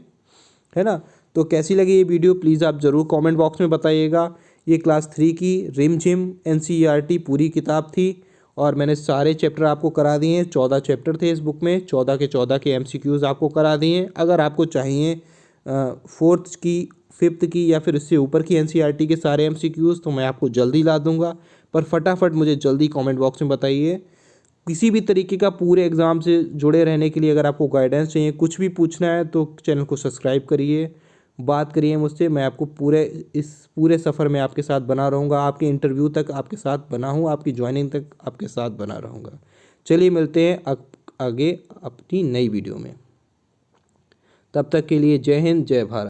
ना। तो कैसी लगी ये वीडियो प्लीज़ आप ज़रूर कमेंट बॉक्स में बताइएगा। ये क्लास 3 की रिम झिम NCERT पूरी किताब थी, और मैंने सारे चैप्टर आपको करा दिए हैं। 14 चैप्टर थे इस बुक में, 14 के MCQs आपको करा दिए हैं। अगर आपको चाहिए 4th की, 5th की या फिर इससे ऊपर की NCERT के सारे MCQs, तो मैं आपको जल्दी ला दूंगा। पर फटाफट मुझे जल्दी कमेंट बॉक्स में बताइए। किसी भी तरीके का पूरे एग्ज़ाम से जुड़े रहने के लिए अगर आपको गाइडेंस चाहिए, कुछ भी पूछना है, तो चैनल को सब्सक्राइब करिए, बात करिए मुझसे। मैं आपको इस पूरे सफ़र में आपके साथ बना रहूँगा, आपके इंटरव्यू तक आपके साथ बना हूँ, आपकी ज्वाइनिंग तक आपके साथ बना रहूँगा। चलिए मिलते हैं आगे अपनी नई वीडियो में। तब तक के लिए जय हिंद, जय भारत।